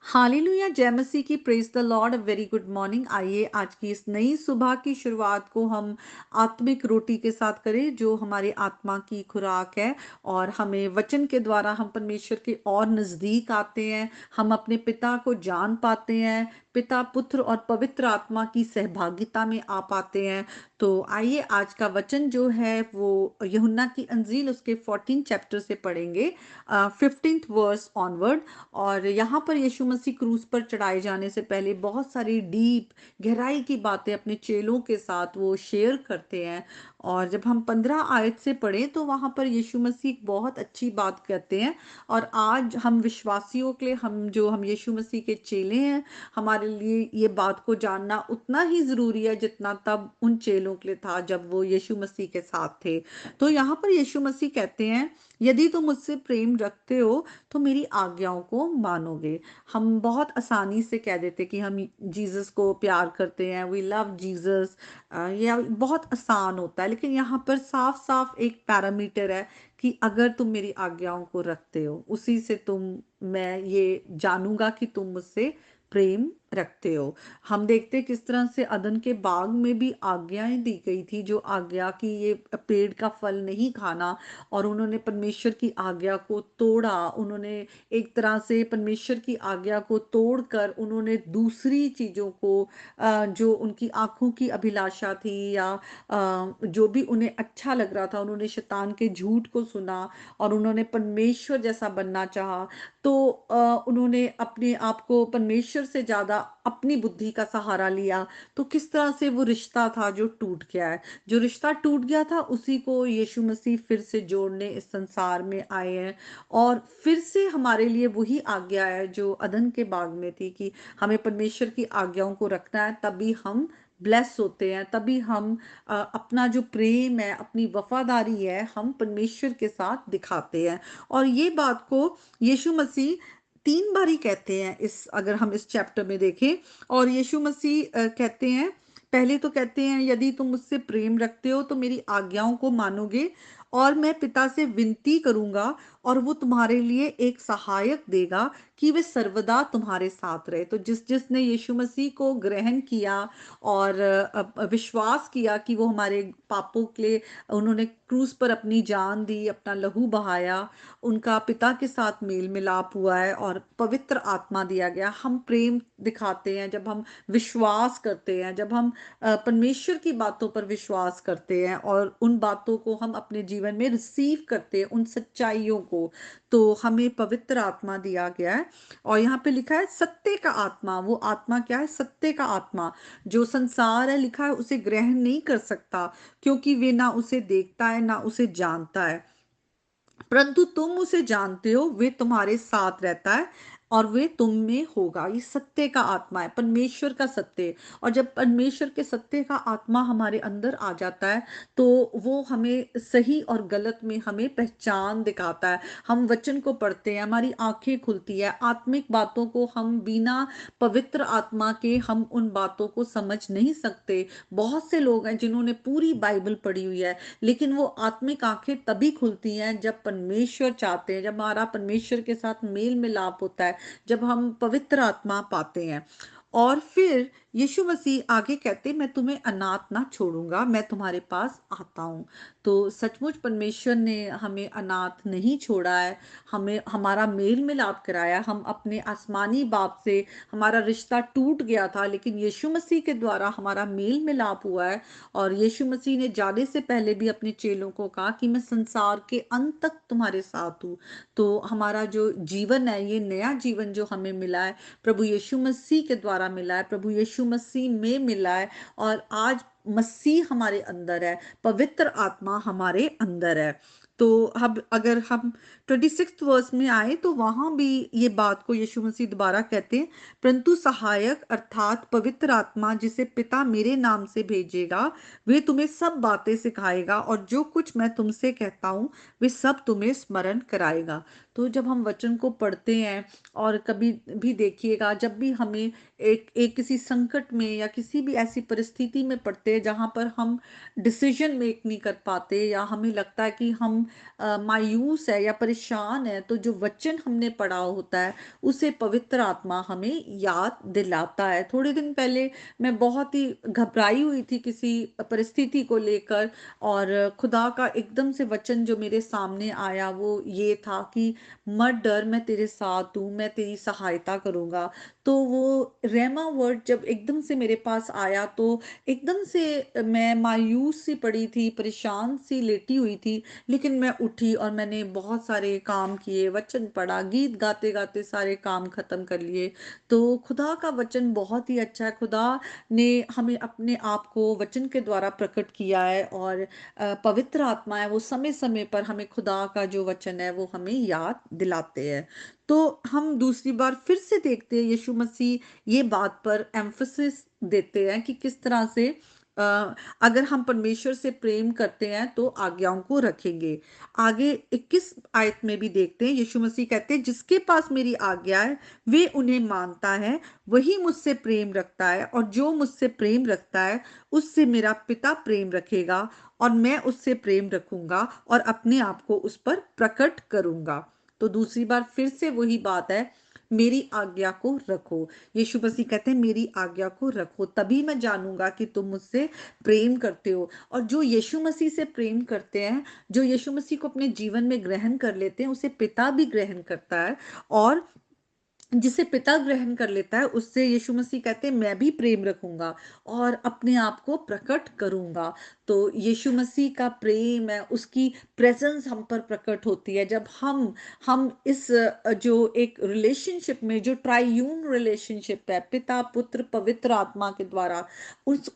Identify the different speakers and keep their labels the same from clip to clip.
Speaker 1: Hallelujah, जय मसीह की, praise the Lord, very good morning. आइए आज की इस नई सुबह की शुरुआत को हम आत्मिक रोटी के साथ करें जो हमारी आत्मा की खुराक है और हमें वचन के द्वारा हम परमेश्वर के और नज़दीक आते हैं। हम अपने पिता को जान पाते हैं, पिता, पुत्र और पवित्र आत्मा की सहभागिता में आ पाते हैं। तो आइए आज का वचन जो है वो यूहन्ना की अंजील उसके 14 चैप्टर से पढ़ेंगे, 15th वर्स ऑनवर्ड। और यहाँ पर यीशु मसीह क्रूस पर चढ़ाए जाने से पहले बहुत सारी डीप गहराई की बातें अपने चेलों के साथ वो शेयर करते हैं। और जब हम 15 आयत से पढ़ें तो वहाँ पर यीशु मसीह एक बहुत अच्छी बात कहते हैं। और आज हम विश्वासियों के लिए, हम यीशु मसीह के चेले हैं, हमारे लिए ये बात को जानना उतना ही ज़रूरी है जितना तब उन चेलों के लिए था जब वो यीशु मसीह के साथ थे। तो यहाँ पर यीशु मसीह कहते हैं, यदि तुम मुझसे प्रेम रखते हो तो मेरी आज्ञाओं को मानोगे। हम बहुत आसानी से कह देते कि हम जीसस को प्यार करते हैं, वी लव जीसस। यह बहुत आसान होता है, लेकिन यहाँ पर साफ साफ एक पैरामीटर है कि अगर तुम मेरी आज्ञाओं को रखते हो, उसी से मैं ये जानूंगा कि तुम मुझसे प्रेम रखते हो। हम देखते हैं किस तरह से अदन के बाग में भी आज्ञाएं दी गई थी, जो आज्ञा की ये पेड़ का फल नहीं खाना, और उन्होंने परमेश्वर की आज्ञा को तोड़ा। उन्होंने एक तरह से परमेश्वर की आज्ञा को तोड़कर उन्होंने दूसरी चीज़ों को, जो उनकी आंखों की अभिलाषा थी या जो भी उन्हें अच्छा लग रहा था, उन्होंने शैतान के झूठ को सुना और उन्होंने परमेश्वर जैसा बनना चाहा। तो उन्होंने अपने आप को परमेश्वर से ज़्यादा अपनी बुद्धि का सहारा लिया। तो किस तरह से वो रिश्ता था जो टूट गया है, जो रिश्ता टूट गया था उसी को यीशु मसीह फिर से जोड़ने इस संसार में आए हैं। और फिर से हमारे लिए वही आज्ञा है जो अदन के बाग में थी कि हमें परमेश्वर की आज्ञाओं को रखना है, तभी हम ब्लेस होते हैं, तभी हम अपना जो प्रेम है, अपनी वफादारी है, हम परमेश्वर के साथ दिखाते हैं। और ये बात को यीशु मसीह 3 बारी कहते हैं, इस अगर हम इस चैप्टर में देखें। और यीशु मसीह कहते हैं, पहले तो कहते हैं, यदि तुम मुझसे प्रेम रखते हो तो मेरी आज्ञाओं को मानोगे, और मैं पिता से विनती करूंगा और वो तुम्हारे लिए एक सहायक देगा कि वे सर्वदा तुम्हारे साथ रहे। तो जिसने यीशु मसीह को ग्रहण किया और विश्वास किया कि वो हमारे पापों के लिए उन्होंने क्रूस पर अपनी जान दी, अपना लहू बहाया, उनका पिता के साथ मेल मिलाप हुआ है और पवित्र आत्मा दिया गया। हम प्रेम दिखाते हैं जब हम विश्वास करते हैं, जब हम परमेश्वर की बातों पर विश्वास करते हैं और उन बातों को हम अपने जीवन में रिसीव करते हैं, उन सच्चाइयों को। तो हमें पवित्र आत्मा दिया गया है। और यहाँ पे लिखा है सत्य का आत्मा। वो आत्मा क्या है? सत्य का आत्मा। जो संसार है, लिखा है, उसे ग्रहण नहीं कर सकता, क्योंकि वे ना उसे देखता है ना उसे जानता है, परंतु तुम उसे जानते हो, वे तुम्हारे साथ रहता है और वे तुम में होगा। ये सत्य का आत्मा है, परमेश्वर का सत्य। और जब परमेश्वर के सत्य का आत्मा हमारे अंदर आ जाता है तो वो हमें सही और गलत में हमें पहचान दिखाता है। हम वचन को पढ़ते हैं, हमारी आंखें खुलती है, आत्मिक बातों को हम बिना पवित्र आत्मा के हम उन बातों को समझ नहीं सकते। बहुत से लोग हैं जिन्होंने पूरी बाइबल पढ़ी हुई है, लेकिन वो आत्मिक आंखें तभी खुलती हैं जब परमेश्वर चाहते हैं, जब हमारा परमेश्वर के साथ मेल मिलाप होता है, जब हम पवित्र आत्मा पाते हैं। और फिर यीशु मसीह आगे कहते, मैं तुम्हें अनाथ ना छोड़ूंगा, मैं तुम्हारे पास आता हूं। तो सचमुच परमेश्वर ने हमें अनाथ नहीं छोड़ा है, हमें हमारा मेल मिलाप कराया। हम अपने आसमानी बाप से, हमारा रिश्ता टूट गया था, लेकिन यीशु मसीह के द्वारा हमारा मेल मिलाप हुआ है। और यीशु मसीह ने जाने से पहले भी अपने चेलों को कहा कि मैं संसार के अंत तक तुम्हारे साथ हूँ। तो हमारा जो जीवन है, ये नया जीवन जो हमें मिला है, प्रभु यीशु मसीह के द्वारा मिला है, प्रभु यीशु मसीह में मिला है। और आज मसीह हमारे अंदर है, पवित्र आत्मा हमारे अंदर है। तो अब अगर हम 26 वर्स में आए तो वहां भी ये बात को यीशु मसीह दोबारा कहते हैं, परंतु सहायक अर्थात पवित्र आत्मा जिसे पिता मेरे नाम से भेजेगा, वे तुम्हें सब बातें सिखाएगा और जो कुछ मैं तुमसे कहता हूँ वे सब तुम्हें स्मरण कराएगा। तो जब हम वचन को पढ़ते हैं और कभी भी देखिएगा, जब भी हमें एक एक किसी संकट में या किसी भी ऐसी परिस्थिति में पड़ते हैं जहाँ पर हम डिसीजन मेक नहीं कर पाते, या हमें लगता है कि हम मायूस है या परेशान है, तो जो वचन हमने पढ़ा होता है उसे पवित्र आत्मा हमें याद दिलाता है। थोड़े दिन पहले मैं बहुत ही घबराई हुई थी किसी परिस्थिति को लेकर, और खुदा का एकदम से वचन जो मेरे सामने आया वो ये था कि मत डर, मैं तेरे साथ हूँ, मैं तेरी सहायता करूंगा। तो वो रेमा वर्ड जब एकदम से मेरे पास आया, तो एकदम से मैं मायूस सी पड़ी थी, परेशान सी लेटी हुई थी, लेकिन मैं उठी और मैंने बहुत सारे काम किए, वचन पढ़ा, गीत गाते गाते सारे काम खत्म कर लिए। तो खुदा का वचन बहुत ही अच्छा है। खुदा ने हमें अपने आप को वचन के द्वारा प्रकट किया है, और पवित्र आत्मा है वो समय समय पर हमें खुदा का जो वचन है वो हमें याद दिलाते हैं। तो हम दूसरी बार फिर से देखते हैं, यीशु मसीह ये बात पर एम्फसिस देते हैं कि किस तरह से अगर हम परमेश्वर से प्रेम करते हैं तो आज्ञाओं को रखेंगे। आगे 21 आयत में भी देखते हैं, यीशु मसीह कहते हैं जिसके पास मेरी आज्ञा है वे उन्हें मानता है, वही मुझसे प्रेम रखता है, और जो मुझसे प्रेम रखता है उससे मेरा पिता प्रेम रखेगा, और मैं उससे प्रेम रखूंगा और अपने आप को उस पर प्रकट करूंगा। तो दूसरी बार फिर से वही बात है, मेरी आज्ञा को रखो। यीशु मसीह कहते हैं मेरी आज्ञा को रखो, तभी मैं जानूंगा कि तुम मुझसे प्रेम करते हो। और जो यीशु मसीह से प्रेम करते हैं, जो यीशु मसीह को अपने जीवन में ग्रहण कर लेते हैं, उसे पिता भी ग्रहण करता है, और जिसे पिता ग्रहण कर लेता है उससे यीशु मसीह कहते हैं मैं भी प्रेम रखूंगा और अपने आप को प्रकट करूंगा। तो यीशु मसीह का प्रेम है, उसकी प्रेजेंस हम पर प्रकट होती है जब हम इस जो एक रिलेशनशिप में, जो ट्राइयून रिलेशनशिप है पिता पुत्र पवित्र आत्मा के द्वारा,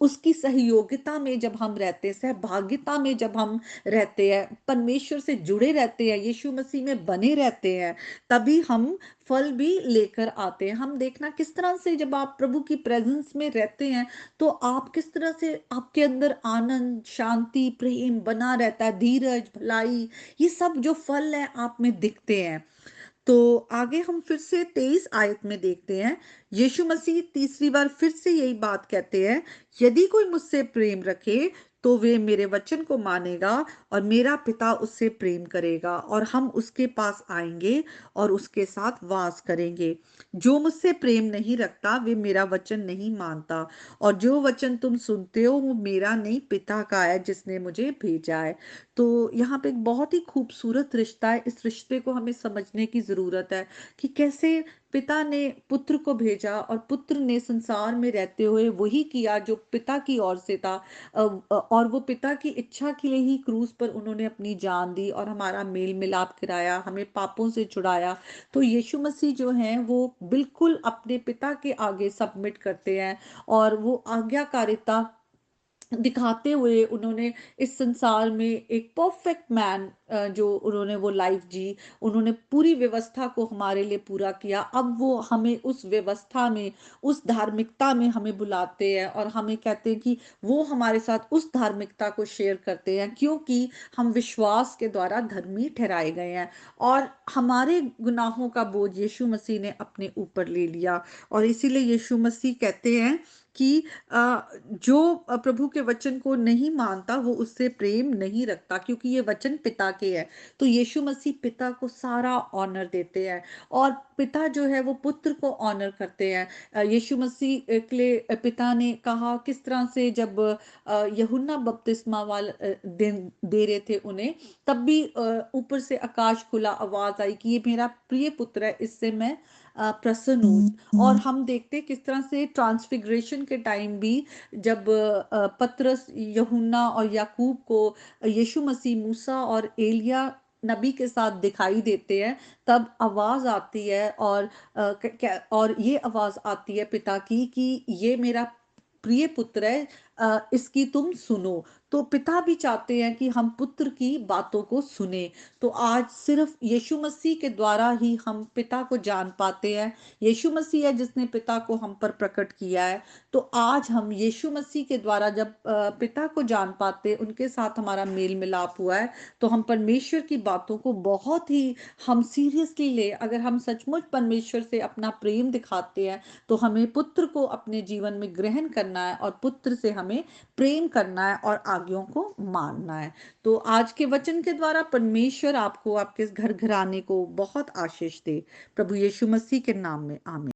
Speaker 1: उसकी सहयोगिता में जब हम रहते हैं, सहभागिता में जब हम रहते हैं, परमेश्वर से जुड़े रहते हैं, यीशु मसीह में बने रहते हैं, तभी हम फल भी लेकर आते हैं। हम देखना किस तरह से जब आप प्रभु की प्रेजेंस में रहते हैं, तो आप किस तरह से आपके अंदर आनंद शांति प्रेम बना रहता है, धीरज भलाई, ये सब जो फल है आप में दिखते हैं। तो आगे हम फिर से 23 आयत में देखते हैं, यीशु मसीह तीसरी बार फिर से यही बात कहते हैं, यदि कोई मुझसे प्रेम रखे तो वे मेरे वचन को मानेगा, और मेरा पिता उससे प्रेम करेगा, और हम उसके पास आएंगे और उसके साथ वास करेंगे। जो मुझसे प्रेम नहीं रखता वे मेरा वचन नहीं मानता, और जो वचन तुम सुनते हो वो मेरा नहीं पिता का है जिसने मुझे भेजा है। तो यहाँ पे एक बहुत ही खूबसूरत रिश्ता है, इस रिश्ते को हमें समझने की जरूरत है कि कैसे पिता ने पुत्र को भेजा, और पुत्र ने संसार में रहते हुए वही किया जो पिता की ओर से था। और वो पिता की इच्छा के लिए ही क्रूस पर उन्होंने अपनी जान दी और हमारा मेल मिलाप कराया, हमें पापों से छुड़ाया। तो यीशु मसीह जो हैं वो बिल्कुल अपने पिता के आगे सबमिट करते हैं, और वो आज्ञाकारिता दिखाते हुए उन्होंने इस संसार में एक परफेक्ट मैन, जो उन्होंने वो लाइफ जी, उन्होंने पूरी व्यवस्था को हमारे लिए पूरा किया। अब वो हमें उस व्यवस्था में, उस धार्मिकता में हमें बुलाते हैं, और हमें कहते हैं कि वो हमारे साथ उस धार्मिकता को शेयर करते हैं, क्योंकि हम विश्वास के द्वारा धर्मी ठहराए गए हैं, और हमारे गुनाहों का बोझ यीशु मसीह ने अपने ऊपर ले लिया। और इसीलिए यीशु मसीह कहते हैं कि जो प्रभु के वचन को नहीं मानता वो उससे प्रेम नहीं रखता, क्योंकि ये वचन पिता के है। तो यीशु मसीह पिता को सारा ऑनर देते हैं, और पिता जो है वो पुत्र को ऑनर करते हैं। यीशु मसीह के लिए पिता ने कहा किस तरह से, जब यूहन्ना बपतिस्मा वाला दे रहे थे उन्हें, तब भी ऊपर से आकाश खुला, आवाज आई कि ये मेरा प्रिय पुत्र है, इससे मैं प्रसन्न हूँ। और हम देखते हैं किस तरह से ट्रांसफिगरेशन के टाइम भी, जब पतरस यूहन्ना और याकूब को यीशु मसीह मूसा और एलिया नबी के साथ दिखाई देते हैं, तब आवाज आती है, और और ये आवाज आती है पिता की कि ये मेरा प्रिय पुत्र है, इसकी तुम सुनो। तो पिता भी चाहते हैं कि हम पुत्र की बातों को सुने। तो आज सिर्फ यीशु मसीह के द्वारा ही हम पिता को जान पाते हैं। यीशु मसीह है जिसने पिता को हम पर प्रकट किया है। तो आज हम यीशु मसीह के द्वारा जब पिता को जान पाते, उनके साथ हमारा मेल मिलाप हुआ है, तो हम परमेश्वर की बातों को बहुत ही हम सीरियसली ले, अगर हम सचमुच परमेश्वर से अपना प्रेम दिखाते हैं, तो हमें पुत्र को अपने जीवन में ग्रहण करना है और पुत्र से हमें प्रेम करना है और आज्ञाओं को मानना है। तो आज के वचन के द्वारा परमेश्वर आपको आपके इस घर घराने को बहुत आशीष दे। प्रभु यीशु मसीह के नाम में आमीन।